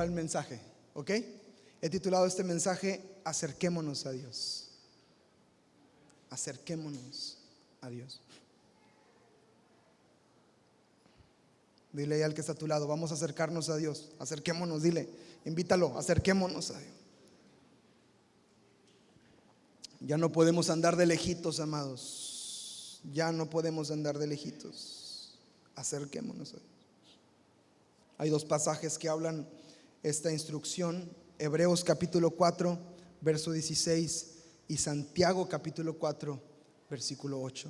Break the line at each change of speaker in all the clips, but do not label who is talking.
el mensaje, ¿ok? He titulado este mensaje Acerquémonos a Dios. Acerquémonos a Dios. Dile al que está a tu lado, vamos a acercarnos a Dios. Acerquémonos, dile, invítalo, acerquémonos a Dios. Ya no podemos andar de lejitos, amados. Ya no podemos andar de lejitos. Acerquémonos a Dios. Hay dos pasajes que hablan esta instrucción: Hebreos capítulo 4 verso 16 y Santiago capítulo 4 versículo 8.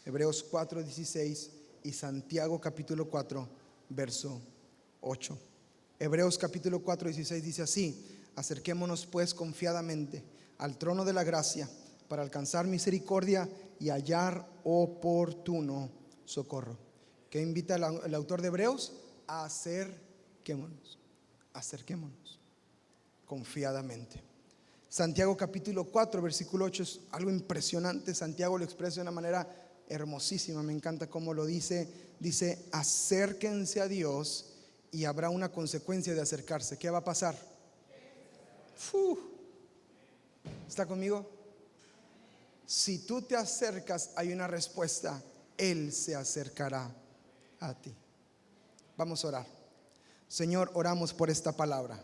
Hebreos 4, 16 y Santiago capítulo 4 verso 8. Hebreos capítulo 4, 16 dice así: acerquémonos pues confiadamente al trono de la gracia para alcanzar misericordia y hallar oportuno socorro. ¿Qué invita el autor de Hebreos? Acerquémonos, acerquémonos confiadamente. Santiago capítulo 4 versículo 8 es algo impresionante. Santiago lo expresa de una manera hermosísima, me encanta cómo lo dice. Dice: acérquense a Dios y habrá una consecuencia de acercarse. ¿Qué va a pasar? ¿Está conmigo? Si tú te acercas, hay una respuesta. Él se acercará a ti. Vamos a orar. Señor, oramos por esta palabra.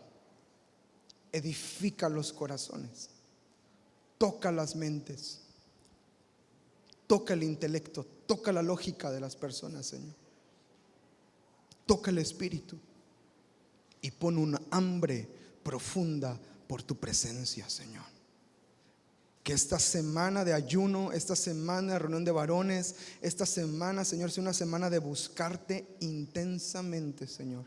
Edifica los corazones, toca las mentes, toca el intelecto, toca la lógica de las personas, Señor. Toca el espíritu y pon una hambre profunda por tu presencia, Señor. Que esta semana de ayuno, esta semana de reunión de varones, esta semana, Señor, sea una semana de buscarte intensamente, Señor,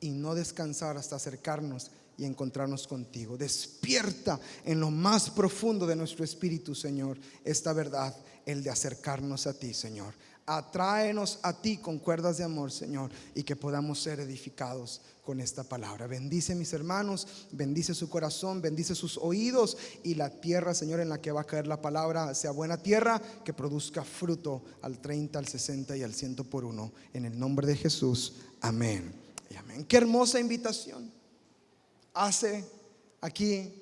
y no descansar hasta acercarnos y encontrarnos contigo. Despierta en lo más profundo de nuestro espíritu, Señor, esta verdad, el de acercarnos a ti, Señor. Atráenos a ti con cuerdas de amor, Señor, y que podamos ser edificados con esta palabra. Bendice mis hermanos, bendice su corazón, bendice sus oídos, y la tierra, Señor, en la que va a caer la palabra sea buena tierra, que produzca fruto al 30, al 60 y al 100 por uno. En el nombre de Jesús, amén y amén. Qué hermosa invitación hace aquí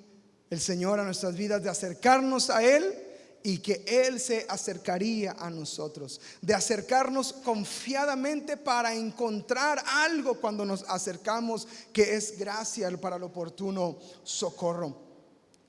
el Señor a nuestras vidas, de acercarnos a Él y que Él se acercaría a nosotros, de acercarnos confiadamente para encontrar algo cuando nos acercamos, que es gracia para el oportuno socorro.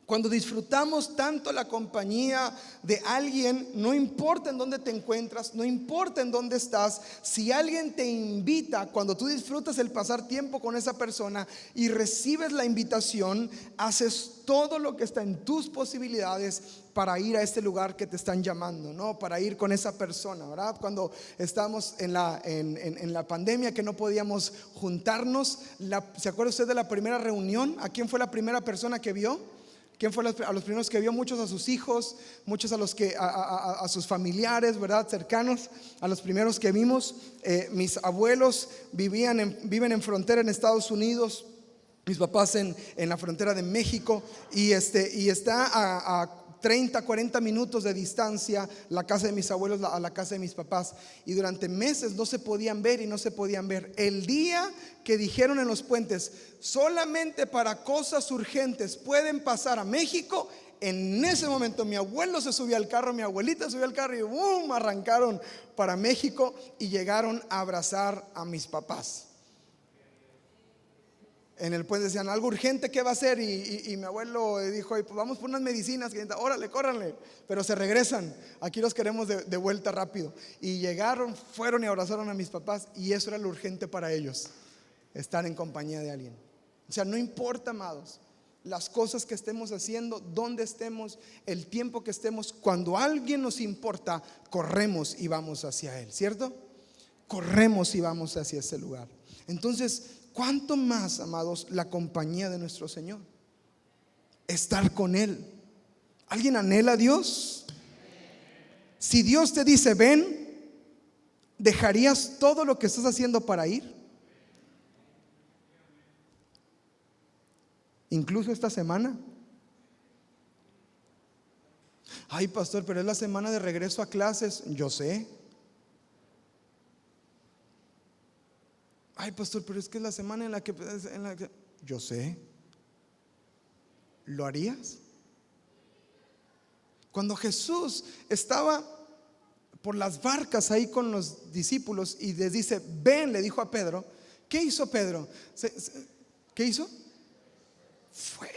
Cuando disfrutamos tanto la compañía de alguien, no importa en dónde te encuentras, no importa en dónde estás, si alguien te invita, cuando tú disfrutas el pasar tiempo con esa persona y recibes la invitación, haces todo lo que está en tus posibilidades para ir a este lugar que te están llamando, ¿no? Para ir con esa persona, ¿verdad? Cuando estamos en la pandemia, que no podíamos juntarnos, ¿se acuerda usted de la primera reunión? ¿A quién fue la primera persona que vio? ¿Quién fue a los primeros que vio? Muchos a sus hijos, muchos a sus familiares, ¿verdad? Cercanos, a los primeros que vimos. Mis abuelos viven en frontera en Estados Unidos, mis papás en la frontera de México, y está a 30, 40 minutos de distancia la casa de mis abuelos a la casa de mis papás, y durante meses no se podían ver y no se podían ver. El día que dijeron en los puentes, solamente para cosas urgentes pueden pasar a México, en ese momento mi abuelo se subió al carro, mi abuelita se subió al carro y ¡boom!, arrancaron para México y llegaron a abrazar a mis papás. En el puente decían, algo urgente, ¿qué va a hacer? Y mi abuelo dijo, pues vamos por unas medicinas, órale, córranle, pero se regresan, aquí los queremos de vuelta rápido. Y llegaron, fueron y abrazaron a mis papás, y eso era lo urgente para ellos, estar en compañía de alguien. O sea, no importa, amados, las cosas que estemos haciendo, dónde estemos, el tiempo que estemos, cuando alguien nos importa, corremos y vamos hacia Él, ¿cierto? Corremos y vamos hacia ese lugar. Entonces, ¿cuánto más, amados, la compañía de nuestro Señor? Estar con Él. ¿Alguien anhela a Dios? Si Dios te dice ven, ¿dejarías todo lo que estás haciendo para ir? Incluso esta semana. Ay, pastor, pero es la semana de regreso a clases. Yo sé. Ay, pastor, pero es que es la semana en la que Yo sé. ¿Lo harías? Cuando Jesús estaba por las barcas ahí con los discípulos y les dice, ven, le dijo a Pedro. ¿Qué hizo Pedro? ¿Qué hizo? Fue.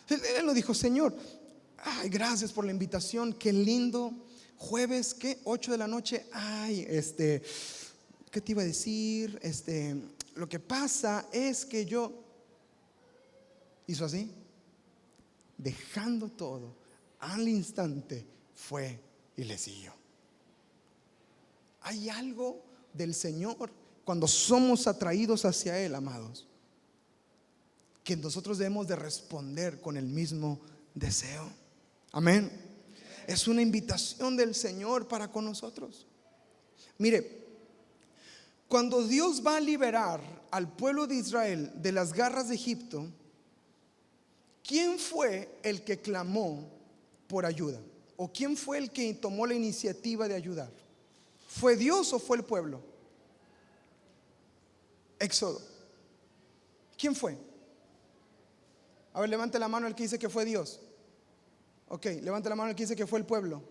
Él no dijo, Señor, ay, gracias por la invitación, qué lindo. Jueves, ¿qué? 8 de la noche. Ay, ¿qué te iba a decir? Lo que pasa es que yo hizo así, dejando todo, al instante fue y le siguió. Hay algo del Señor cuando somos atraídos hacia Él, amados, que nosotros debemos de responder con el mismo deseo. Amén. Es una invitación del Señor para con nosotros. Mire, cuando Dios va a liberar al pueblo de Israel de las garras de Egipto, ¿quién fue el que clamó por ayuda? ¿O quién fue el que tomó la iniciativa de ayudar? ¿Fue Dios o fue el pueblo? Éxodo. ¿Quién fue? A ver, levante la mano el que dice que fue Dios. Ok, levante la mano el que dice que fue el pueblo.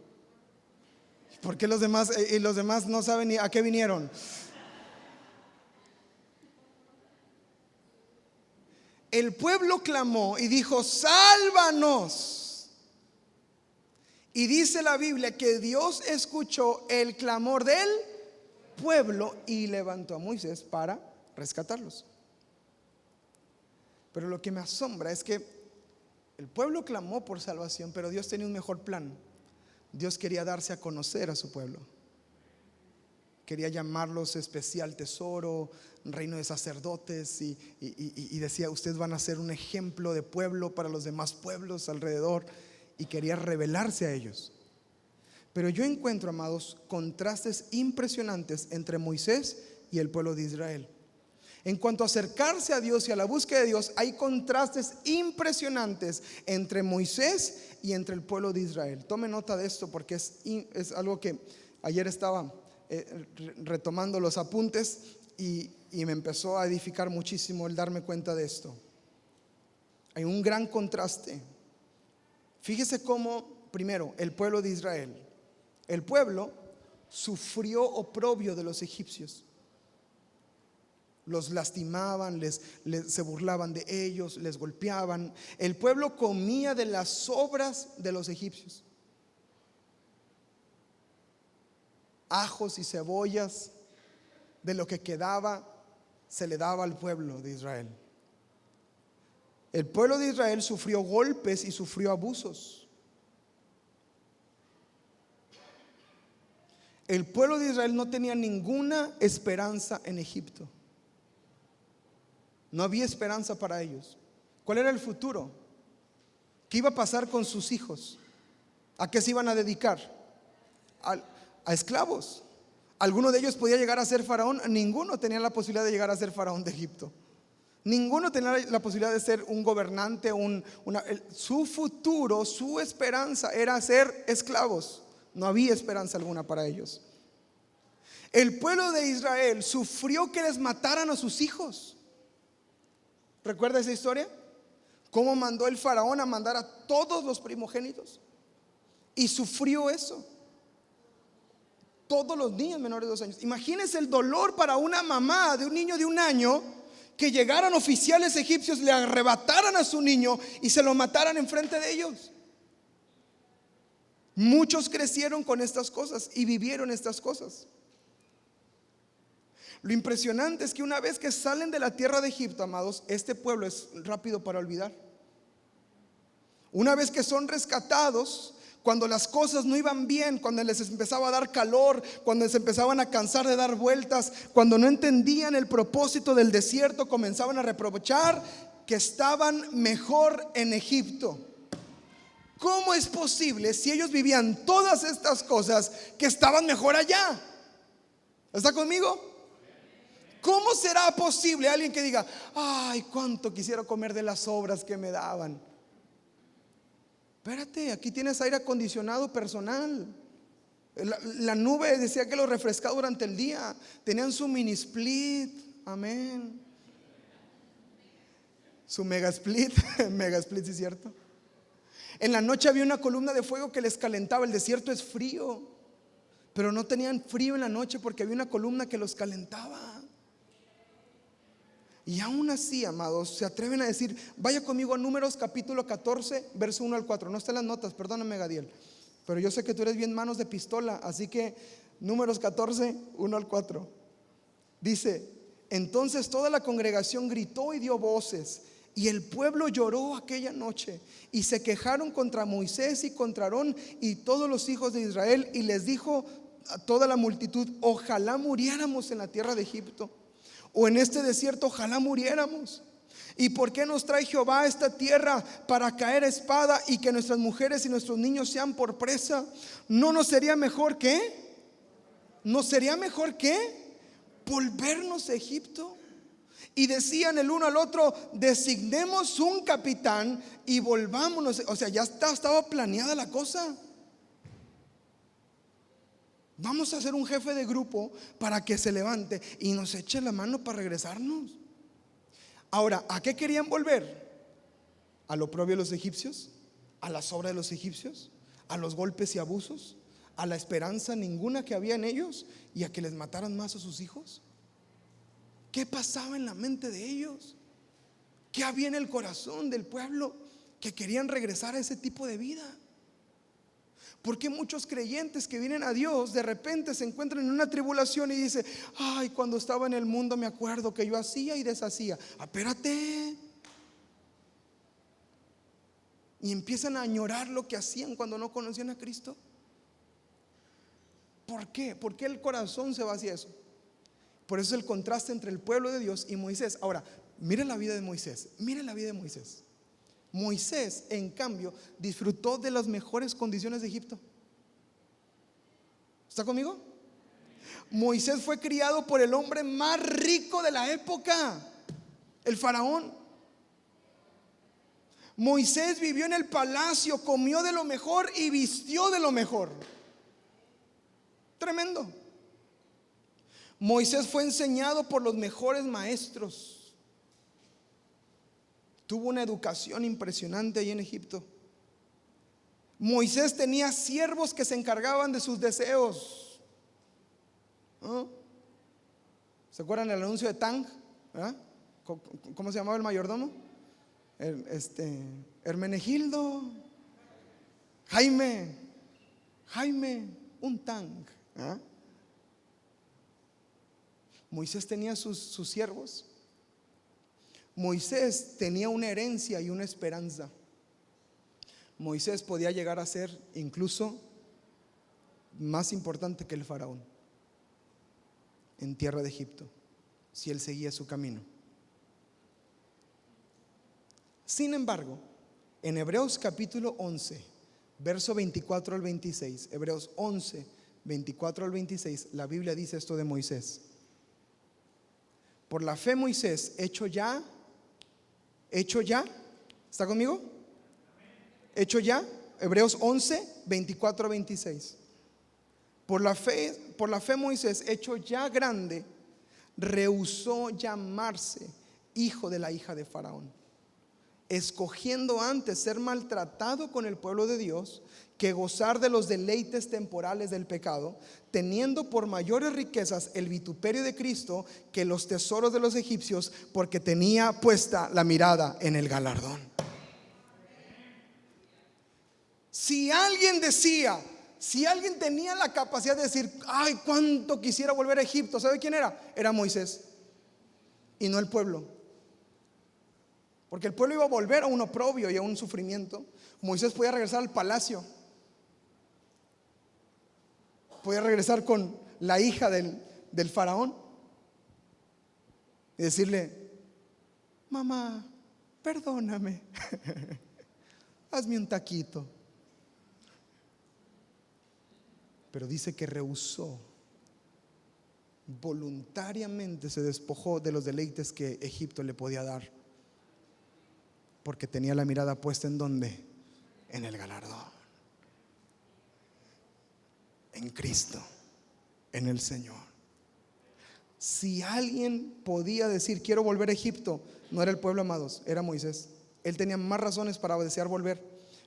¿Por qué los demás no saben ni a qué vinieron? El pueblo clamó y dijo, sálvanos. Y dice la Biblia que Dios escuchó el clamor del pueblo y levantó a Moisés para rescatarlos. Pero lo que me asombra es que el pueblo clamó por salvación, pero Dios tenía un mejor plan. Dios quería darse a conocer a su pueblo. Quería llamarlos especial tesoro, reino de sacerdotes, y decía, ustedes van a ser un ejemplo de pueblo para los demás pueblos alrededor, y quería revelarse a ellos. Pero yo encuentro, amados, contrastes impresionantes entre Moisés y el pueblo de Israel. En cuanto a acercarse a Dios y a la búsqueda de Dios, hay contrastes impresionantes entre Moisés y entre el pueblo de Israel. Tome nota de esto porque es algo que ayer estaba retomando los apuntes y me empezó a edificar muchísimo el darme cuenta de esto. Hay un gran contraste. Fíjese cómo, primero, el pueblo de Israel, el pueblo sufrió oprobio de los egipcios. Los lastimaban, se burlaban de ellos, les golpeaban. El pueblo comía de las sobras de los egipcios. Ajos y cebollas, de lo que quedaba, se le daba al pueblo de Israel. El pueblo de Israel sufrió golpes y sufrió abusos. El pueblo de Israel no tenía ninguna esperanza en Egipto. No había esperanza para ellos. ¿Cuál era el futuro? ¿Qué iba a pasar con sus hijos? ¿A qué se iban a dedicar? A esclavos. ¿Alguno de ellos podía llegar a ser faraón? Ninguno tenía la posibilidad de llegar a ser faraón de Egipto. Ninguno tenía la posibilidad de ser un gobernante. Su futuro, su esperanza era ser esclavos. No había esperanza alguna para ellos. El pueblo de Israel sufrió que les mataran a sus hijos. ¿Recuerda esa historia? ¿Cómo mandó el faraón a mandar a todos los primogénitos? Y sufrió eso. Todos los niños menores de 2 años. Imagínense el dolor para una mamá de un niño de 1 año, que llegaran oficiales egipcios, le arrebataran a su niño y se lo mataran enfrente de ellos. Muchos crecieron con estas cosas y vivieron estas cosas. Lo impresionante es que una vez que salen de la tierra de Egipto, amados, este pueblo es rápido para olvidar. Una vez que son rescatados, cuando las cosas no iban bien, cuando les empezaba a dar calor, cuando se empezaban a cansar de dar vueltas, cuando no entendían el propósito del desierto, comenzaban a reprochar que estaban mejor en Egipto. ¿Cómo es posible, si ellos vivían todas estas cosas, que estaban mejor allá? ¿Está conmigo? ¿Cómo será posible alguien que diga, ay, cuánto quisiera comer de las sobras que me daban? Espérate, aquí tienes aire acondicionado personal. La nube decía que los refrescaba durante el día. Tenían su mini split. Amén. Su mega split, mega split, sí es cierto. En la noche había una columna de fuego que les calentaba. El desierto es frío, pero no tenían frío en la noche porque había una columna que los calentaba. Y aún así, amados, se atreven a decir, vaya conmigo a Números capítulo 14, verso 1 al 4. No están las notas, perdóname, Gadiel, pero yo sé que tú eres bien manos de pistola, así que Números 14, 1 al 4. Dice: entonces toda la congregación gritó y dio voces, y el pueblo lloró aquella noche, y se quejaron contra Moisés y contra Aarón y todos los hijos de Israel, y les dijo a toda la multitud: ojalá muriéramos en la tierra de Egipto, o en este desierto, ojalá muriéramos. ¿Y por qué nos trae Jehová a esta tierra para caer a espada y que nuestras mujeres y nuestros niños sean por presa? ¿No nos sería mejor que? ¿No sería mejor que volvernos a Egipto? Y decían el uno al otro: designemos un capitán y volvámonos. O sea, ya estaba planeada la cosa. Vamos a hacer un jefe de grupo para que se levante y nos eche la mano para regresarnos. Ahora, ¿a qué querían volver? ¿A lo propio de los egipcios? ¿A las obras de los egipcios? ¿A los golpes y abusos? ¿A la esperanza ninguna que había en ellos? ¿Y a que les mataran más a sus hijos? ¿Qué pasaba en la mente de ellos? ¿Qué había en el corazón del pueblo que querían regresar a ese tipo de vida? Porque muchos creyentes que vienen a Dios de repente se encuentran en una tribulación y dicen: ay, cuando estaba en el mundo me acuerdo que yo hacía y deshacía. Espérate. Y empiezan a añorar lo que hacían cuando no conocían a Cristo. ¿Por qué? ¿Por qué el corazón se va hacia eso? Por eso es el contraste entre el pueblo de Dios y Moisés. Ahora, mire la vida de Moisés. Mire la vida de Moisés. Moisés, en cambio, disfrutó de las mejores condiciones de Egipto. ¿Está conmigo? Moisés fue criado por el hombre más rico de la época, el faraón. Moisés vivió en el palacio, comió de lo mejor y vistió de lo mejor. Tremendo. Moisés fue enseñado por los mejores maestros. Tuvo una educación impresionante ahí en Egipto. Moisés tenía siervos que se encargaban de sus deseos. ¿No? ¿Se acuerdan del anuncio de Tang? ¿Verdad? ¿Cómo se llamaba el mayordomo? Hermenegildo, Jaime, un Tang. ¿Ah? Moisés tenía sus siervos. Moisés tenía una herencia y una esperanza. Moisés podía llegar a ser incluso más importante que el faraón en tierra de Egipto, si él seguía su camino. Sin embargo, en Hebreos capítulo 11, verso 24 al 26, Hebreos 11, 24 al 26, la Biblia dice esto de Moisés: por la fe Moisés, hecho ya, ¿está conmigo? Hecho ya, Hebreos 11, 24 a 26. Por la fe Moisés, hecho ya grande, rehusó llamarse hijo de la hija de Faraón, escogiendo antes ser maltratado con el pueblo de Dios que gozar de los deleites temporales del pecado, teniendo por mayores riquezas el vituperio de Cristo que los tesoros de los egipcios, porque tenía puesta la mirada en el galardón. Si alguien tenía la capacidad de decir: ay, cuánto quisiera volver a Egipto, ¿sabe quién era? Era Moisés, y no el pueblo. Porque el pueblo iba a volver a un oprobio y a un sufrimiento. Moisés podía regresar al palacio, podía regresar con la hija del faraón y decirle: mamá, perdóname, hazme un taquito. Pero dice que rehusó, voluntariamente se despojó de los deleites que Egipto le podía dar, porque tenía la mirada puesta ¿en dónde? En el galardón, en Cristo, en el Señor. Si alguien podía decir quiero volver a Egipto, no era el pueblo, amados, era Moisés. Él tenía más razones para desear volver,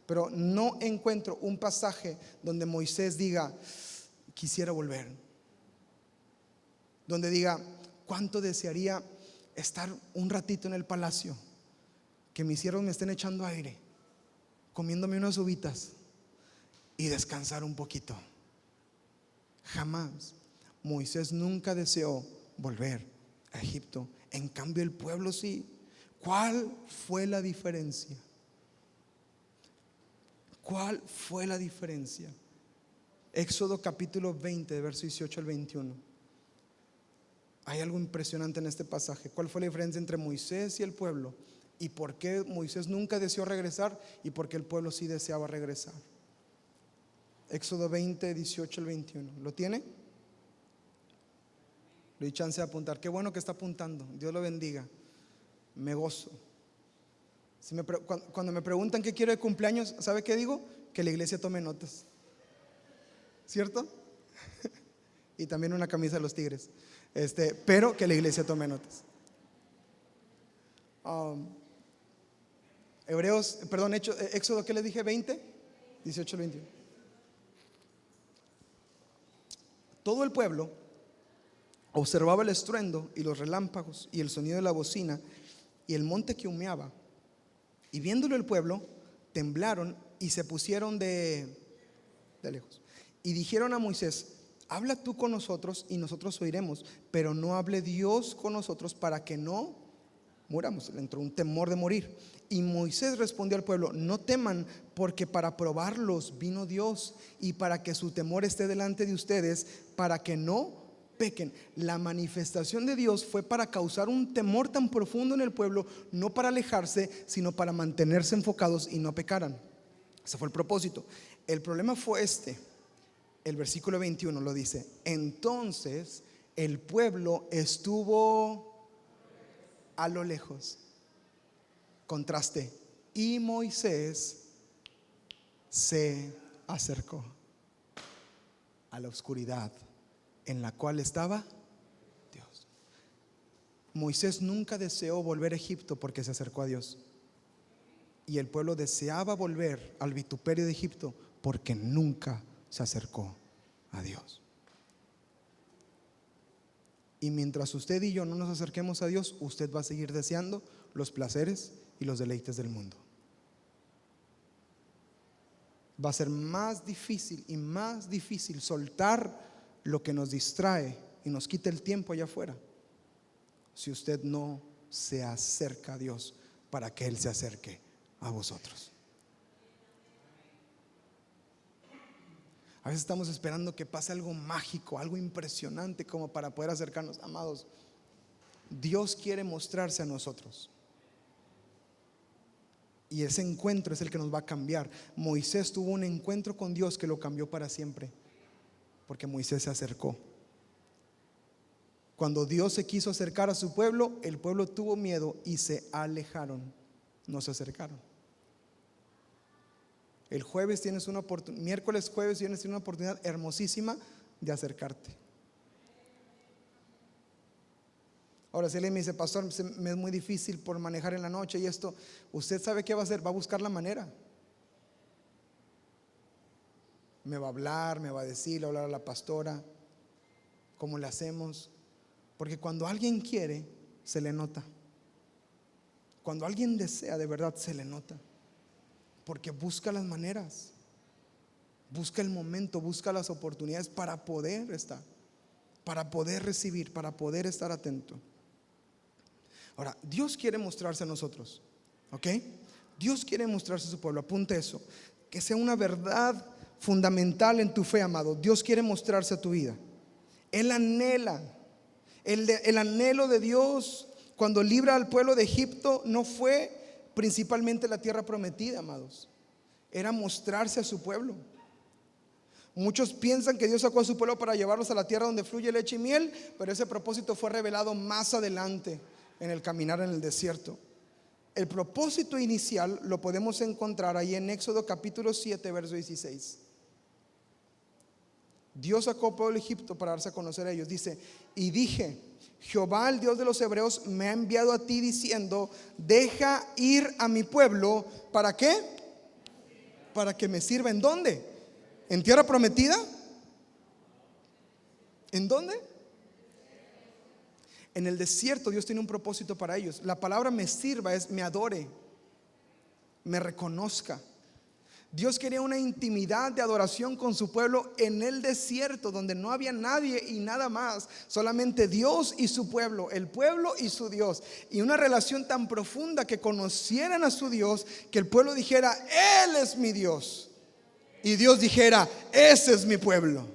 pero no encuentro un pasaje donde Moisés diga quisiera volver, donde diga cuánto desearía estar un ratito en el palacio, que mis siervos me estén echando aire, comiéndome unas uvitas y descansar un poquito. Jamás. Moisés nunca deseó volver a Egipto. En cambio el pueblo sí. ¿Cuál fue la diferencia? ¿Cuál fue la diferencia? Éxodo capítulo 20, verso 18 al 21. Hay algo impresionante en este pasaje. ¿Cuál fue la diferencia entre Moisés y el pueblo? ¿Y por qué Moisés nunca deseó regresar? ¿Y por qué el pueblo sí deseaba regresar? Éxodo 20, 18 al 21. ¿Lo tiene? Le doy chance de apuntar. Qué bueno que está apuntando. Dios lo bendiga. Me gozo. Cuando me preguntan qué quiero de cumpleaños, ¿sabe qué digo? Que la iglesia tome notas. ¿Cierto? Y también una camisa de los Tigres. Pero que la iglesia tome notas. Éxodo, ¿qué le dije? 20, 18 al 21. Todo el pueblo observaba el estruendo y los relámpagos y el sonido de la bocina y el monte que humeaba. Y viéndolo el pueblo, temblaron y se pusieron de lejos. Y dijeron a Moisés: habla tú con nosotros y nosotros oiremos, pero no hable Dios con nosotros para que no muramos. Le entró un temor de morir. Y Moisés respondió al pueblo: no teman, porque para probarlos vino Dios y para que su temor esté delante de ustedes, para que no pequen. La manifestación de Dios fue para causar un temor tan profundo en el pueblo, no para alejarse, sino para mantenerse enfocados y no pecaran. Ese fue el propósito. El problema fue el versículo 21 lo dice: entonces el pueblo estuvo a lo lejos. Contraste. Y Moisés se acercó a la oscuridad en la cual estaba Dios. Moisés nunca deseó volver a Egipto porque se acercó a Dios. Y el pueblo deseaba volver al vituperio de Egipto porque nunca se acercó a Dios. Y mientras usted y yo no nos acerquemos a Dios, usted va a seguir deseando los placeres y los deleites del mundo. Va a ser más difícil y más difícil soltar lo que nos distrae y nos quita el tiempo allá afuera, si usted no se acerca a Dios para que Él se acerque a vosotros. A veces estamos esperando que pase algo mágico, algo impresionante como para poder acercarnos. Amados, Dios quiere mostrarse a nosotros. Y ese encuentro es el que nos va a cambiar. Moisés tuvo un encuentro con Dios que lo cambió para siempre, porque Moisés se acercó. Cuando Dios se quiso acercar a su pueblo, el pueblo tuvo miedo y se alejaron, no se acercaron. El jueves tienes una oportunidad, miércoles, jueves tienes una oportunidad hermosísima de acercarte. Ahora, si alguien me dice: pastor, me es muy difícil por manejar en la noche y esto, usted sabe qué va a hacer, va a buscar la manera. Me va a hablar, me va a decir, le va a hablar a la pastora, ¿cómo le hacemos? Porque cuando alguien quiere, se le nota. Cuando alguien desea, de verdad se le nota. Porque busca las maneras, busca el momento, busca las oportunidades para poder estar, para poder recibir, para poder estar atento. Ahora, Dios quiere mostrarse a nosotros, ¿ok? Dios quiere mostrarse a su pueblo. Apunte eso, que sea una verdad fundamental en tu fe, amado. Dios quiere mostrarse a tu vida. Él anhela, el anhelo de Dios cuando libra al pueblo de Egipto no fue principalmente la tierra prometida, amados. Era mostrarse a su pueblo. Muchos piensan que Dios sacó a su pueblo para llevarlos a la tierra donde fluye leche y miel, pero ese propósito fue revelado más adelante en el caminar en el desierto. El propósito inicial lo podemos encontrar ahí en Éxodo capítulo 7, verso 16. Dios sacó al pueblo de Egipto para darse a conocer a ellos. Dice, y dije, Jehová, el Dios de los hebreos, me ha enviado a ti diciendo, deja ir a mi pueblo. ¿Para qué? Para que me sirva. ¿En dónde? ¿En tierra prometida? ¿En dónde? En el desierto. Dios tiene un propósito para ellos. La palabra me sirva es me adore, me reconozca. Dios quería una intimidad de adoración con su pueblo en el desierto, donde no había nadie y nada más, solamente Dios y su pueblo, el pueblo y su Dios, y una relación tan profunda que conocieran a su Dios, que el pueblo dijera, Él es mi Dios, y Dios dijera, ese es mi pueblo.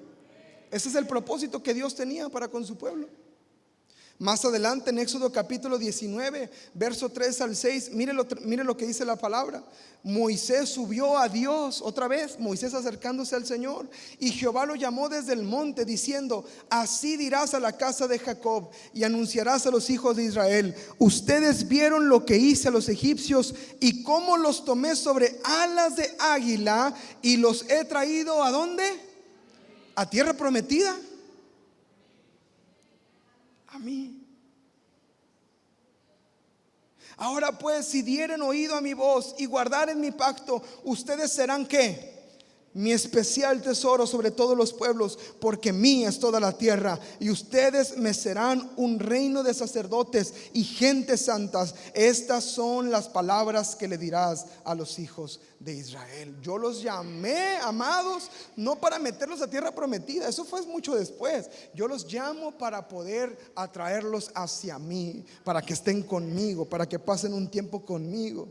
Ese es el propósito que Dios tenía para con su pueblo. Más adelante en Éxodo capítulo 19, verso 3 al 6, mire lo que dice la palabra. Moisés subió a Dios, otra vez Moisés acercándose al Señor, y Jehová lo llamó desde el monte diciendo, así dirás a la casa de Jacob y anunciarás a los hijos de Israel, ustedes vieron lo que hice a los egipcios y cómo los tomé sobre alas de águila y los he traído ¿a dónde? A tierra prometida. A mí. Ahora pues, si dieren oído a mi voz y guardaren mi pacto, ustedes serán ¿qué? Mi especial tesoro sobre todos los pueblos, porque mía es toda la tierra, y ustedes me serán un reino de sacerdotes y gentes santas. Estas son las palabras que le dirás a los hijos de Israel. Yo los llamé, amados, no para meterlos a tierra prometida, eso fue mucho después. Yo los llamo para poder atraerlos hacia mí, para que estén conmigo, para que pasen un tiempo conmigo,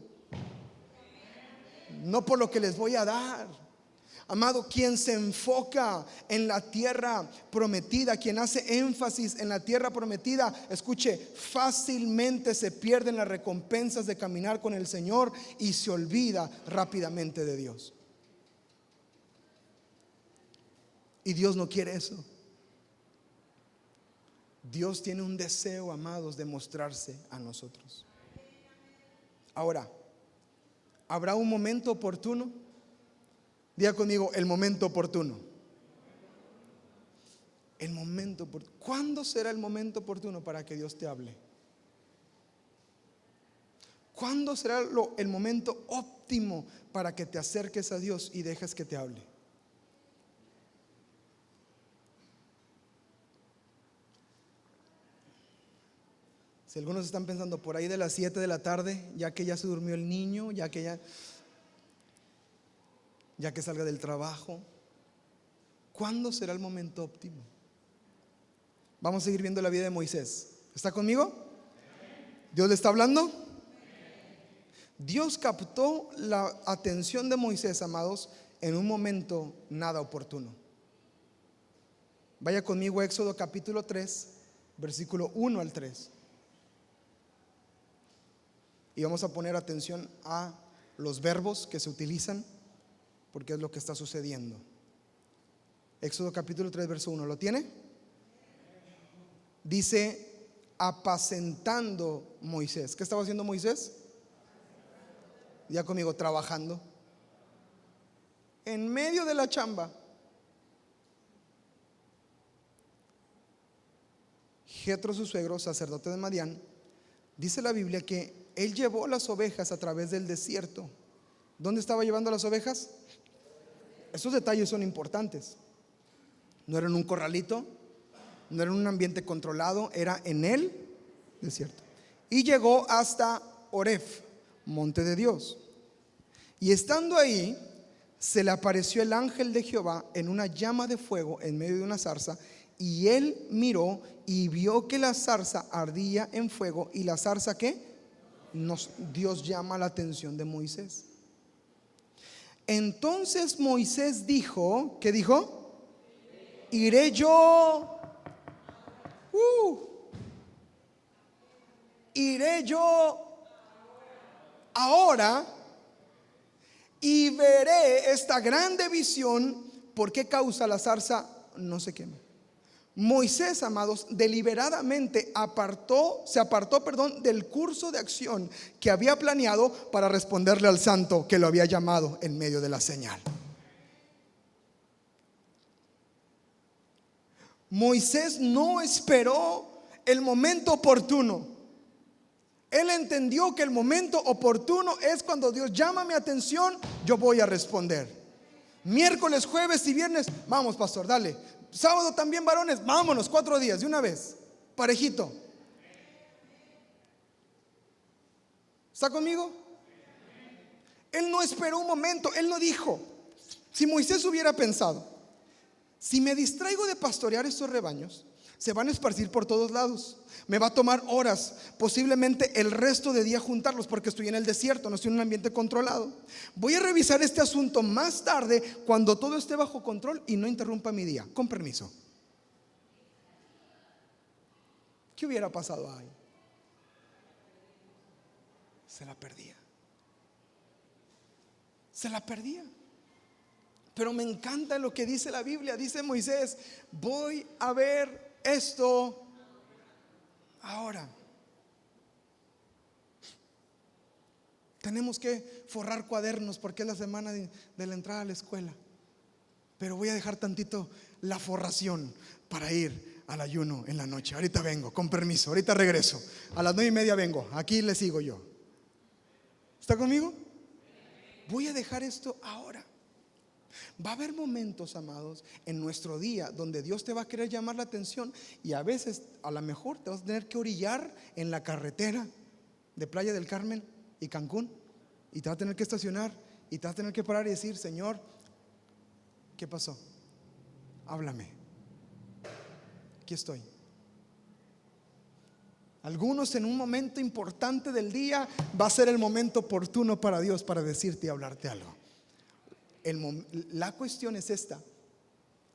no por lo que les voy a dar. Amado, quien se enfoca en la tierra prometida, quien hace énfasis en la tierra prometida, escuche, fácilmente se pierden las recompensas de caminar con el Señor y se olvida rápidamente de Dios. Y Dios no quiere eso. Dios tiene un deseo, amados, de mostrarse a nosotros. Ahora, ¿habrá un momento oportuno? Diga conmigo, el momento oportuno. El momento oportuno. ¿Cuándo será el momento oportuno para que Dios te hable? ¿Cuándo será el momento óptimo para que te acerques a Dios y dejes que te hable? Si algunos están pensando por ahí de las 7 de la tarde, ya que ya se durmió el niño, ya que salga del trabajo, ¿cuándo será el momento óptimo? Vamos a seguir viendo la vida de Moisés. ¿Está conmigo? ¿Dios le está hablando? Dios captó la atención de Moisés, amados, en un momento nada oportuno. Vaya conmigo a Éxodo capítulo 3, versículo 1 al 3. Y vamos a poner atención a los verbos que se utilizan, porque es lo que está sucediendo. Éxodo capítulo 3, verso 1. ¿Lo tiene? Dice, apacentando Moisés. ¿Qué estaba haciendo Moisés? Ya conmigo, trabajando. En medio de la chamba, Jetro, su suegro, sacerdote de Madián, dice la Biblia que él llevó las ovejas a través del desierto. ¿Dónde estaba llevando las ovejas? Esos detalles son importantes. No era en un corralito, no era en un ambiente controlado, era en el desierto. Y llegó hasta Horeb, monte de Dios. Y estando ahí, se le apareció el ángel de Jehová en una llama de fuego en medio de una zarza. Y él miró y vio que la zarza ardía en fuego. ¿Y la zarza qué? Dios llama la atención de Moisés. Entonces Moisés dijo, ¿qué dijo? Iré yo, iré yo ahora y veré esta grande visión. ¿Por qué causa la zarza no se quema? Moisés, amados, deliberadamente se apartó del curso de acción que había planeado para responderle al santo que lo había llamado en medio de la señal. Moisés no esperó el momento oportuno. Él entendió que el momento oportuno es cuando Dios llama mi atención, yo voy a responder. Miércoles, jueves y viernes, vamos pastor, dale. Sábado también varones, vámonos, 4 días de una vez, parejito. ¿Está conmigo? Él no esperó un momento, él no dijo. Si Moisés hubiera pensado, si me distraigo de pastorear estos rebaños, se van a esparcir por todos lados. Me va a tomar horas, posiblemente el resto de día juntarlos, porque estoy en el desierto, no estoy en un ambiente controlado. Voy a revisar este asunto más tarde, cuando todo esté bajo control y no interrumpa mi día. Con permiso. ¿Qué hubiera pasado ahí? Se la perdía. Se la perdía. Pero me encanta lo que dice la Biblia. Dice Moisés: voy a ver esto ahora. Tenemos que forrar cuadernos porque es la semana de la entrada a la escuela. Pero voy a dejar tantito la forración para ir al ayuno en la noche. Ahorita vengo, con permiso, ahorita regreso. A las 9:30 vengo, aquí le sigo yo. ¿Está conmigo? Voy a dejar esto ahora. Va a haber momentos, amados, en nuestro día donde Dios te va a querer llamar la atención, y a veces, a lo mejor, te vas a tener que orillar en la carretera de Playa del Carmen y Cancún, y te vas a tener que estacionar y te vas a tener que parar y decir: Señor, ¿qué pasó? Háblame. Aquí estoy. Algunos, en un momento importante del día, va a ser el momento oportuno para Dios para decirte y hablarte algo. La cuestión es esta: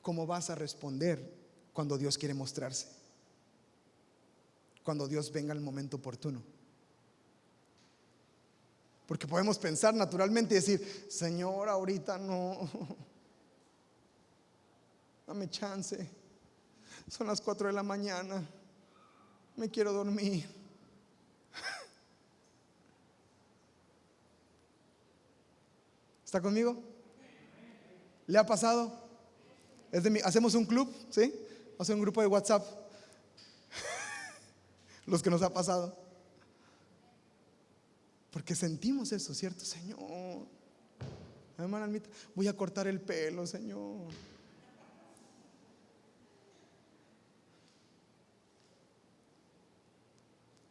¿cómo vas a responder cuando Dios quiere mostrarse? Cuando Dios venga el momento oportuno. Porque podemos pensar naturalmente y decir: Señor, ahorita no, dame chance, son las 4 de la mañana, me quiero dormir. ¿Está conmigo? ¿Le ha pasado? Hacemos un club, ¿sí? Hacemos un grupo de WhatsApp. Los que nos ha pasado. Porque sentimos eso, ¿cierto? Señor, hermana Almita, voy a cortar el pelo, Señor.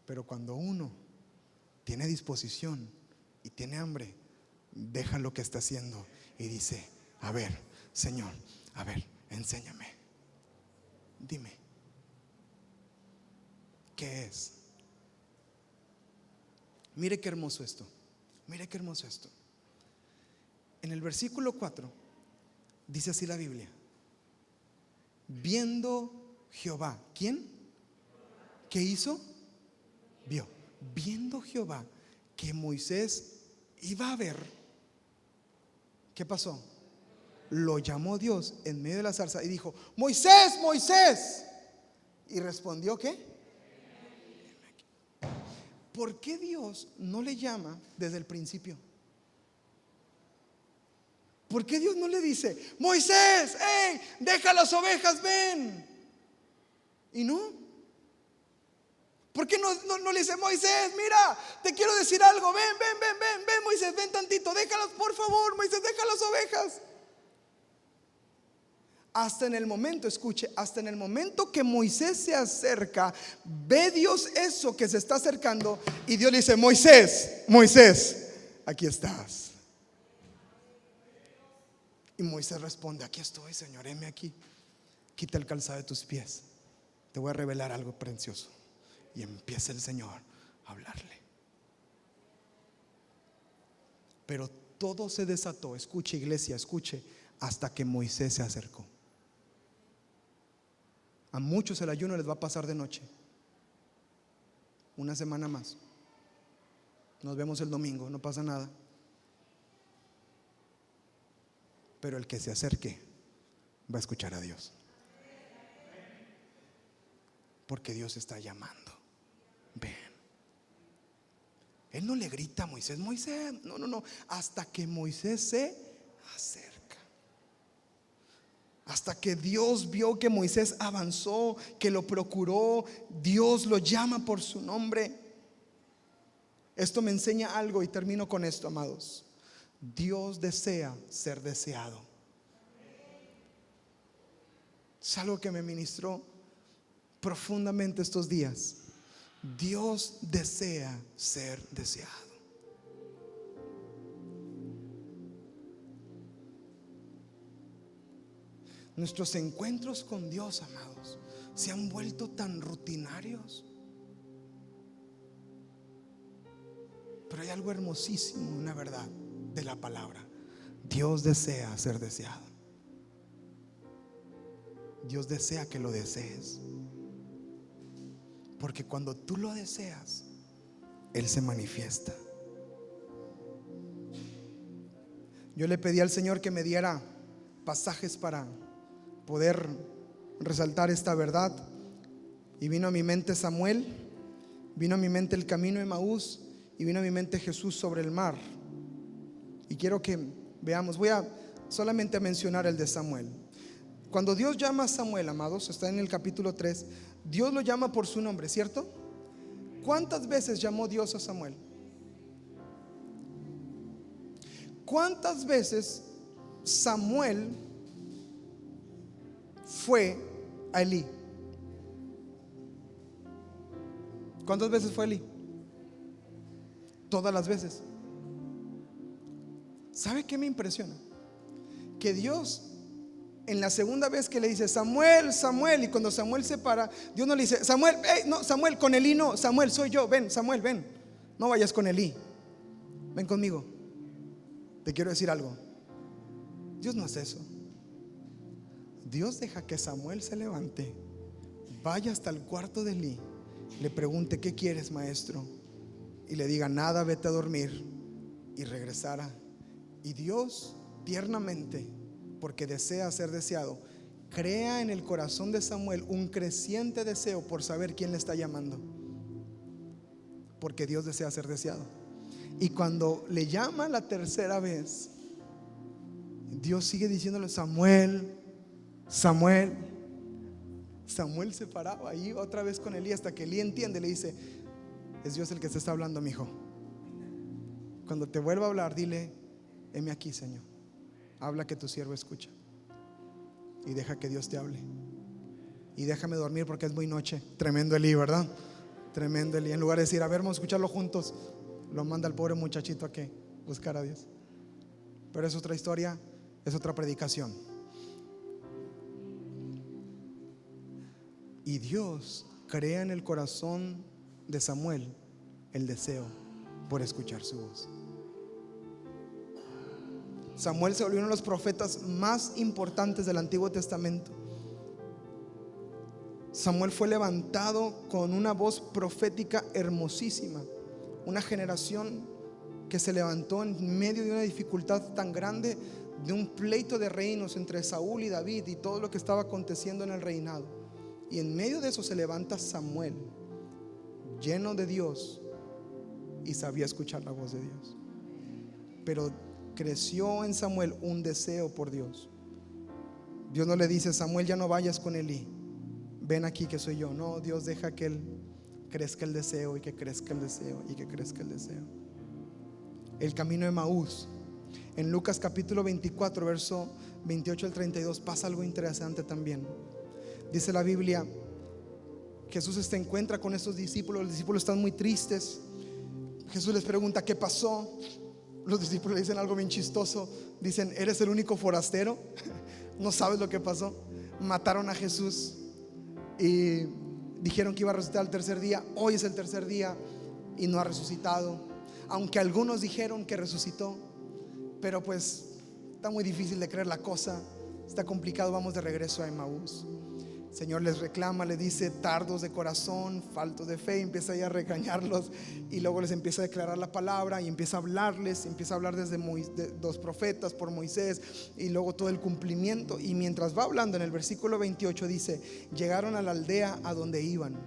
Pero cuando uno tiene disposición y tiene hambre, deja lo que está haciendo y dice: a ver, Señor, a ver, enséñame. Dime, ¿qué es? Mire qué hermoso esto. Mire qué hermoso esto. En el versículo 4 dice así la Biblia: viendo Jehová. ¿Quién? ¿Qué hizo? Vio. Viendo Jehová que Moisés iba a ver, ¿qué pasó? Lo llamó Dios en medio de la zarza y dijo: Moisés, Moisés. Y respondió: ¿qué? ¿Por qué Dios no le llama desde el principio? ¿Por qué Dios no le dice: Moisés, hey, deja las ovejas, ven? Y no. ¿Por qué no le dice: Moisés, mira, te quiero decir algo, ven, Moisés, ven tantito, déjalas, por favor, Moisés, deja las ovejas? Hasta en el momento, escuche, hasta en el momento que Moisés se acerca, ve Dios eso que se está acercando, y Dios le dice: Moisés, Moisés, aquí estás. Y Moisés responde: aquí estoy, Señor, heme aquí. Quita el calzado de tus pies, te voy a revelar algo precioso. Y empieza el Señor a hablarle. Pero todo se desató, escuche, iglesia, escuche, hasta que Moisés se acercó. A muchos el ayuno les va a pasar de noche. Una semana más. Nos vemos el domingo, no pasa nada. Pero el que se acerque va a escuchar a Dios. Porque Dios está llamando. Ven. Él no le grita a Moisés: Moisés, no. Hasta que Moisés se acerca. Hasta que Dios vio que Moisés avanzó, que lo procuró, Dios lo llama por su nombre. Esto me enseña algo y termino con esto, amados. Dios desea ser deseado. Es algo que me ministró profundamente estos días. Dios desea ser deseado. Nuestros encuentros con Dios, amados, se han vuelto tan rutinarios. Pero hay algo hermosísimo, una verdad de la palabra. Dios desea ser deseado. Dios desea que lo desees. Porque cuando tú lo deseas, Él se manifiesta. Yo le pedí al Señor que me diera pasajes para poder resaltar esta verdad, y vino a mi mente Samuel, vino a mi mente el camino de Emaús, y vino a mi mente Jesús sobre el mar. Y quiero que veamos, voy a solamente a mencionar el de Samuel. Cuando Dios llama a Samuel, amados, está en el capítulo 3, Dios lo llama por su nombre, ¿cierto? ¿Cuántas veces llamó Dios a Samuel? ¿Cuántas veces Samuel fue a Elí? ¿Cuántas veces fue a Elí? Todas las veces. ¿Sabe qué me impresiona? Que Dios, en la segunda vez que le dice Samuel, Samuel, y cuando Samuel se para, Dios no le dice Samuel, no, Samuel, con Elí no, Samuel, soy yo, ven, Samuel, ven, no vayas con Elí, ven conmigo. Te quiero decir algo. Dios no hace eso. Dios deja que Samuel se levante, vaya hasta el cuarto de Elí, le pregunte: ¿qué quieres, maestro? Y le diga: nada, vete a dormir, y regresara. Y Dios tiernamente, porque desea ser deseado, crea en el corazón de Samuel un creciente deseo por saber quién le está llamando, porque Dios desea ser deseado. Y cuando le llama la tercera vez, Dios sigue diciéndole: Samuel, Samuel. Samuel se paraba ahí otra vez con Elí, hasta que Elí entiende, le dice: es Dios el que te está hablando, mi hijo. Cuando te vuelva a hablar, dile: heme aquí, Señor, habla, que tu siervo escucha. Y deja que Dios te hable. Y déjame dormir porque es muy noche. Tremendo Elí, ¿verdad? Tremendo Elí. En lugar de decir: a ver, vamos a escucharlo juntos, lo manda al pobre muchachito a que buscar a Dios. Pero es otra historia, es otra predicación. Y Dios crea en el corazón de Samuel el deseo por escuchar su voz. Samuel se volvió uno de los profetas más importantes del Antiguo Testamento. Samuel fue levantado con una voz profética hermosísima. Una generación que se levantó en medio de una dificultad tan grande, de un pleito de reinos entre Saúl y David y todo lo que estaba aconteciendo en el reinado. Y en medio de eso se levanta Samuel, lleno de Dios, y sabía escuchar la voz de Dios. Pero creció en Samuel un deseo por Dios. Dios no le dice: Samuel, ya no vayas con Elí, ven aquí que soy yo. No, Dios deja que él crezca el deseo, y que crezca el deseo, y que crezca el deseo. El camino de Emaús, en Lucas capítulo 24, verso 28 al 32, pasa algo interesante también. Dice la Biblia: Jesús se encuentra con estos discípulos. Los discípulos están muy tristes. Jesús les pregunta: ¿qué pasó? Los discípulos le dicen algo bien chistoso. Dicen: ¿eres el único forastero? ¿No sabes lo que pasó? Mataron a Jesús y dijeron que iba a resucitar al tercer día. Hoy es el tercer día y no ha resucitado. Aunque algunos dijeron que resucitó, pero pues está muy difícil de creer la cosa, está complicado. Vamos de regreso a Emaús. El Señor les reclama, les dice: tardos de corazón, faltos de fe. Empieza ya a regañarlos, y luego les empieza a declarar la palabra, y empieza a hablarles, empieza a hablar desde de los profetas por Moisés, y luego todo el cumplimiento. Y mientras va hablando, en el versículo 28 dice: llegaron a la aldea a donde iban.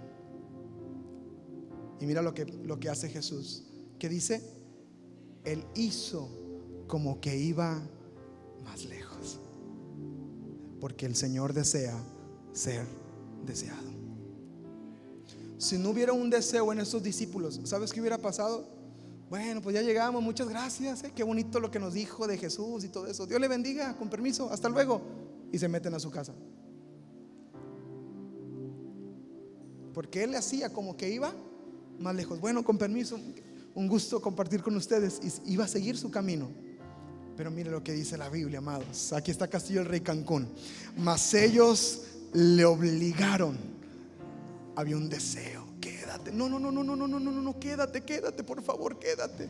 Y mira lo que hace Jesús. ¿Qué dice? Él hizo como que iba más lejos. porque el Señor desea ser deseado. Si no hubiera un deseo en esos discípulos, ¿sabes qué hubiera pasado? Bueno, pues ya llegamos, muchas gracias, qué bonito lo que nos dijo de Jesús y todo eso. Dios le bendiga, con permiso, hasta luego. Y se meten a su casa. Porque él le hacía como que iba más lejos. Bueno, con permiso, un gusto compartir con ustedes. Y iba a seguir su camino. Pero mire lo que dice la Biblia, amados. Aquí está Castillo del Rey Cancún. Mas ellos le obligaron. Había un deseo. Quédate. No, quédate, por favor, quédate.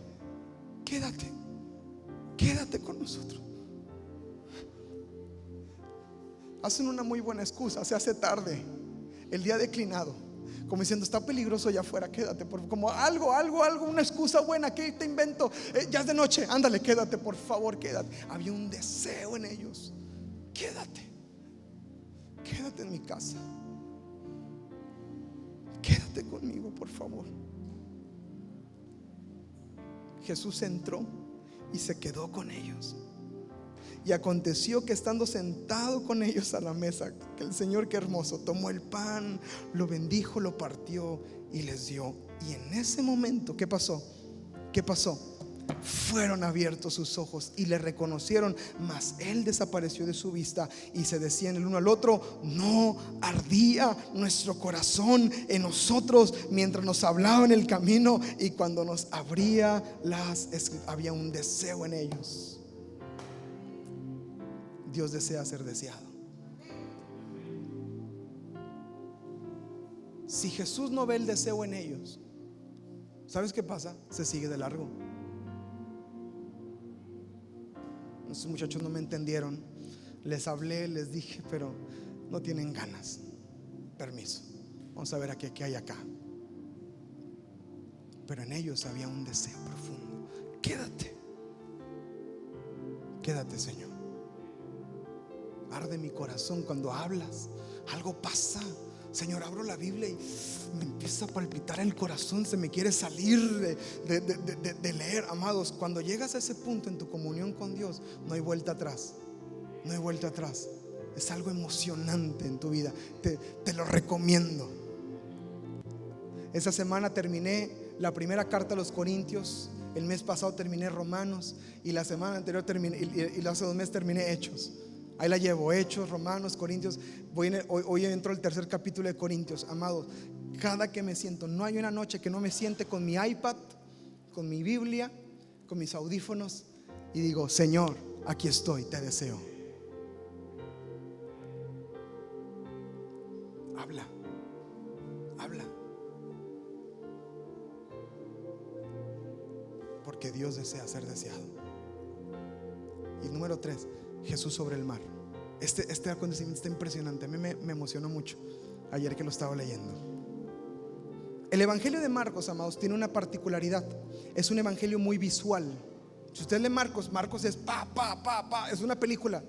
Quédate con nosotros. Hacen una muy buena excusa. Se hace tarde, el día declinado, como diciendo, está peligroso allá afuera, quédate, como algo, una excusa buena. ¿Qué te invento? Ya es de noche, ándale, quédate, por favor, quédate. Había un deseo en ellos. Quédate en mi casa, quédate conmigo, por favor. Jesús entró y se quedó con ellos. Y aconteció que estando sentado con ellos a la mesa, que el Señor, qué hermoso, tomó el pan, lo bendijo, lo partió y les dio. Y en ese momento, ¿qué pasó? Fueron abiertos sus ojos y le reconocieron, mas él desapareció de su vista. Y se decían el uno al otro: ¿no ardía nuestro corazón en nosotros mientras nos hablaba en el camino y cuando nos abría las escrituras? Había un deseo en ellos. Dios desea ser deseado. Si Jesús no ve el deseo en ellos, ¿sabes qué pasa? Se sigue de largo. Esos muchachos no me entendieron. Les hablé, les dije, pero no tienen ganas. Permiso, vamos a ver qué hay acá. Pero en ellos había un deseo profundo. Quédate, Señor. Arde mi corazón cuando hablas. Algo pasa, Señor. Abro la Biblia y me empieza a palpitar el corazón. Se me quiere salir de leer. Amados, cuando llegas a ese punto en tu comunión con Dios, no hay vuelta atrás. No hay vuelta atrás. Es algo emocionante en tu vida. Te lo recomiendo. Esa semana terminé la primera carta a los Corintios. El mes pasado terminé Romanos. Y la semana anterior terminé, y hace 2 meses terminé Hechos. Ahí la llevo, Hechos, Romanos, Corintios. Hoy entro al 3er capítulo de Corintios. Amados, cada que me siento, no hay una noche que no me siente con mi iPad, con mi Biblia, con mis audífonos, y digo: Señor, aquí estoy, te deseo. Habla. Porque Dios desea ser deseado. Y número 3, Jesús sobre el mar. Este acontecimiento está impresionante. A mí me emocionó mucho ayer que lo estaba leyendo. El evangelio de Marcos, amados, tiene una particularidad. Es un evangelio muy visual. Si usted lee Marcos es es una película,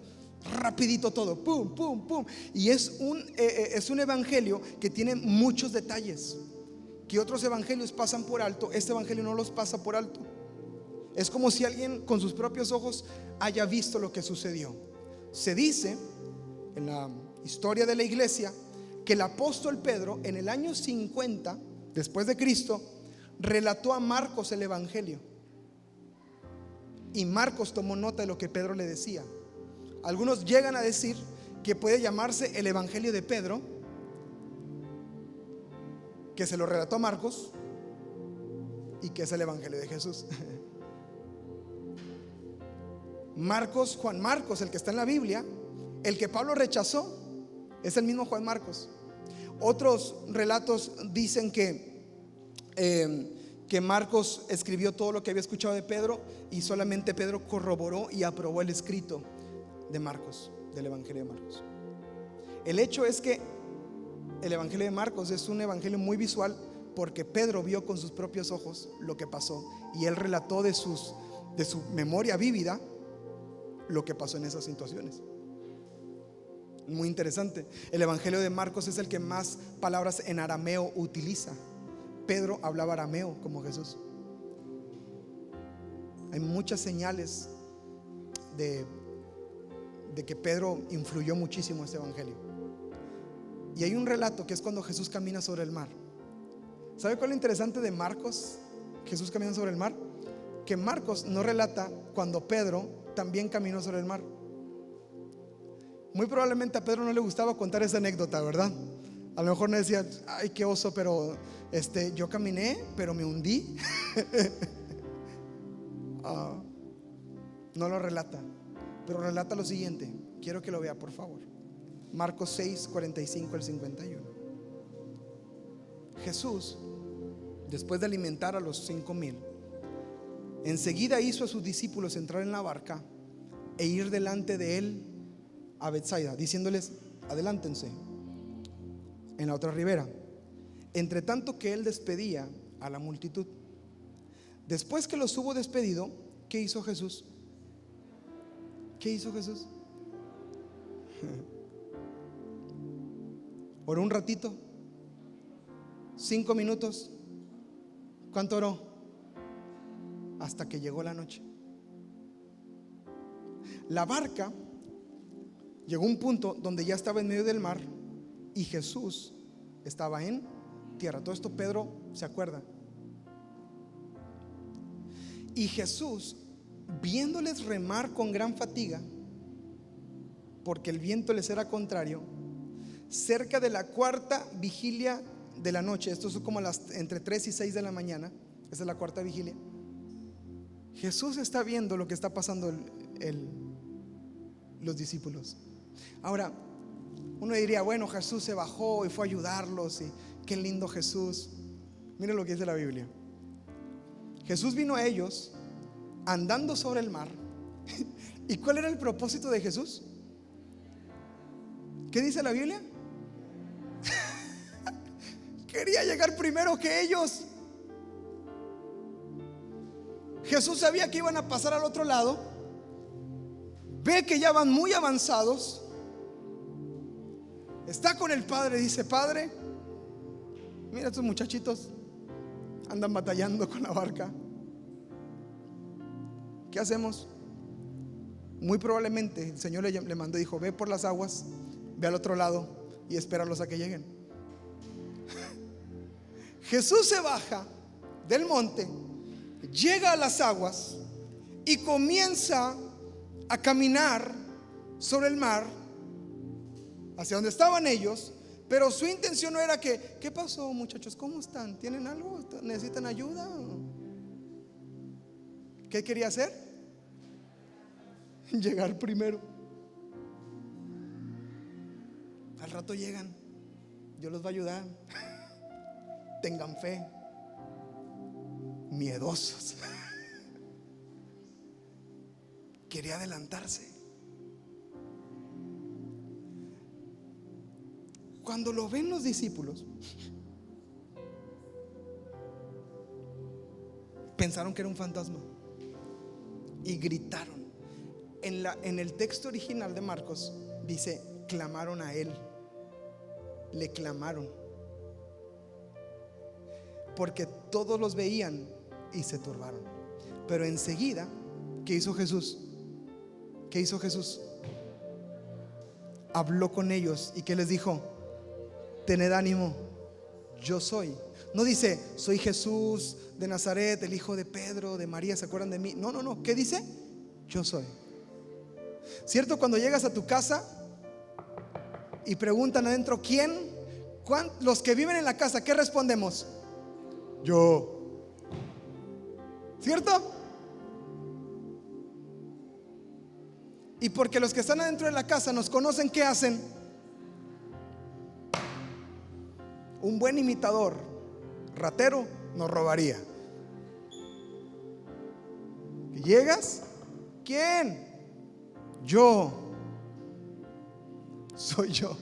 rapidito todo, pum, pum, pum. Y es un evangelio que tiene muchos detalles que otros evangelios pasan por alto. Este evangelio no los pasa por alto. Es como si alguien con sus propios ojos haya visto lo que sucedió. Se dice en la historia de la iglesia que el apóstol Pedro, en el año 50 después de Cristo, relató a Marcos el evangelio. Y Marcos tomó nota de lo que Pedro le decía. Algunos llegan a decir que puede llamarse el evangelio de Pedro, que se lo relató a Marcos, y que es el evangelio de Jesús. Marcos, Juan Marcos, el que está en la Biblia, el que Pablo rechazó, es el mismo Juan Marcos. Otros relatos dicen que Marcos escribió todo lo que había escuchado de Pedro, y solamente Pedro corroboró y aprobó el escrito de Marcos, del evangelio de Marcos. El hecho es que el evangelio de Marcos es un evangelio muy visual, porque Pedro vio con sus propios ojos lo que pasó, y él relató de su memoria vívida lo que pasó en esas situaciones. Muy interesante. El evangelio de Marcos es el que más palabras en arameo utiliza. Pedro hablaba arameo como Jesús. Hay muchas señales de de que Pedro influyó muchísimo este evangelio. Y hay un relato que es cuando Jesús camina sobre el mar. ¿Sabe cuál es lo interesante de Marcos? Jesús camina sobre el mar. Que Marcos no relata cuando Pedro también caminó sobre el mar. Muy probablemente a Pedro no le gustaba contar esa anécdota, ¿verdad? A lo mejor no decía, ay, qué oso, pero yo caminé, pero me hundí. No lo relata, pero relata lo siguiente. Quiero que lo vea, por favor. Marcos 6, 45 al 51. Jesús, después de alimentar a los 5,000, enseguida hizo a sus discípulos entrar en la barca e ir delante de él a Betsaida, diciéndoles, adelántense en la otra ribera, entre tanto que él despedía a la multitud. Después que los hubo despedido, ¿qué hizo Jesús? ¿Qué hizo Jesús? Oró un ratito, 5 minutos. ¿Cuánto oró? Hasta que llegó la noche. La barca llegó a un punto donde ya estaba en medio del mar y Jesús estaba en tierra. Todo esto Pedro se acuerda. Y Jesús, viéndoles remar con gran fatiga, porque el viento les era contrario, cerca de la 4ª vigilia de la noche, esto es como entre 3 y 6 de la mañana, esa es la 4ª vigilia, Jesús está viendo lo que está pasando los discípulos. Ahora, uno diría, bueno, Jesús se bajó y fue a ayudarlos, y qué lindo Jesús. Miren lo que dice la Biblia. Jesús vino a ellos andando sobre el mar. ¿Y cuál era el propósito de Jesús? ¿Qué dice la Biblia? Quería llegar primero que ellos. Jesús sabía que iban a pasar al otro lado. Ve que ya van muy avanzados. Está con el Padre, dice, Padre, mira, estos muchachitos andan batallando con la barca. ¿Qué hacemos? Muy probablemente el Señor le mandó y dijo, ve por las aguas, ve al otro lado y espéralos a que lleguen. Jesús se baja del monte, llega a las aguas y comienza a caminar sobre el mar hacia donde estaban ellos. Pero su intención no era que, ¿qué pasó, muchachos? ¿Cómo están? ¿Tienen algo? ¿Necesitan ayuda? ¿Qué quería hacer? Llegar primero. Al rato llegan, Dios los va a ayudar. Tengan fe. Miedosos. Quería adelantarse. Cuando lo ven los discípulos, pensaron que era un fantasma y gritaron. En el texto original de Marcos dice, clamaron a él. Le clamaron, porque todos los veían y se turbaron. Pero enseguida, ¿qué hizo Jesús? ¿Qué hizo Jesús? Habló con ellos. ¿Y qué les dijo? Tened ánimo, yo soy. No dice, soy Jesús de Nazaret, el hijo de Pedro, de María, ¿se acuerdan de mí? No, no, no. ¿Qué dice? Yo soy. ¿Cierto? Cuando llegas a tu casa y preguntan adentro, ¿quién? Los que viven en la casa, ¿qué respondemos? Yo. ¿Cierto? Y porque los que están adentro de la casa nos conocen, ¿qué hacen? Un buen imitador, ratero, nos robaría. ¿Llegas? ¿Quién? Yo. Soy yo.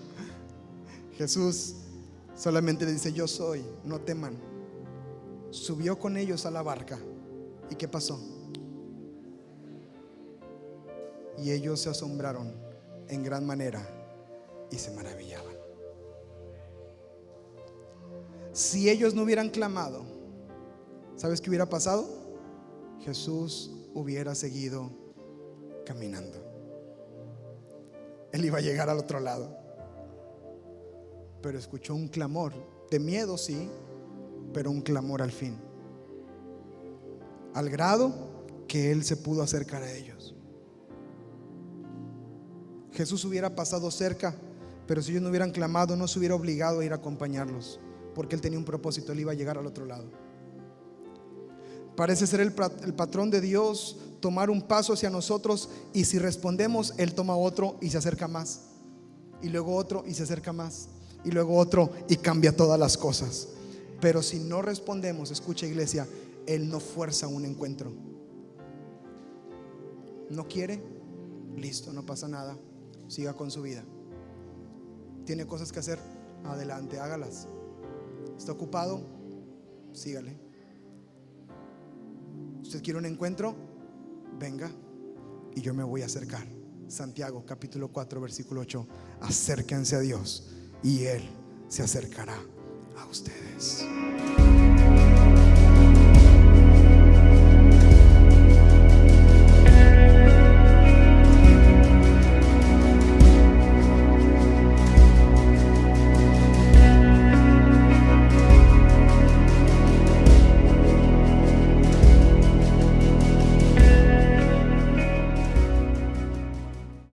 Jesús solamente le dice, yo soy, no teman. Subió con ellos a la barca. ¿Y qué pasó? Y ellos se asombraron en gran manera y se maravillaban. Si ellos no hubieran clamado, ¿sabes qué hubiera pasado? Jesús hubiera seguido caminando. él iba a llegar al otro lado. Pero escuchó un clamor, de miedo sí, pero un clamor al fin, al grado que él se pudo acercar a ellos. Jesús hubiera pasado cerca, pero si ellos no hubieran clamado, no se hubiera obligado a ir a acompañarlos, porque él tenía un propósito, él iba a llegar al otro lado. Parece ser el patrón de Dios tomar un paso hacia nosotros, y si respondemos, él toma otro y se acerca más, y luego otro y se acerca más, y luego otro, y cambia todas las cosas. Pero si no respondemos, escucha, iglesia, él no fuerza un encuentro. ¿No quiere? Listo, no pasa nada, siga con su vida. ¿Tiene cosas que hacer? Adelante, hágalas. ¿Está ocupado? Sígale. ¿Usted quiere un encuentro? Venga y yo me voy a acercar. Santiago capítulo 4 versículo 8: acérquense a Dios y Él se acercará a ustedes.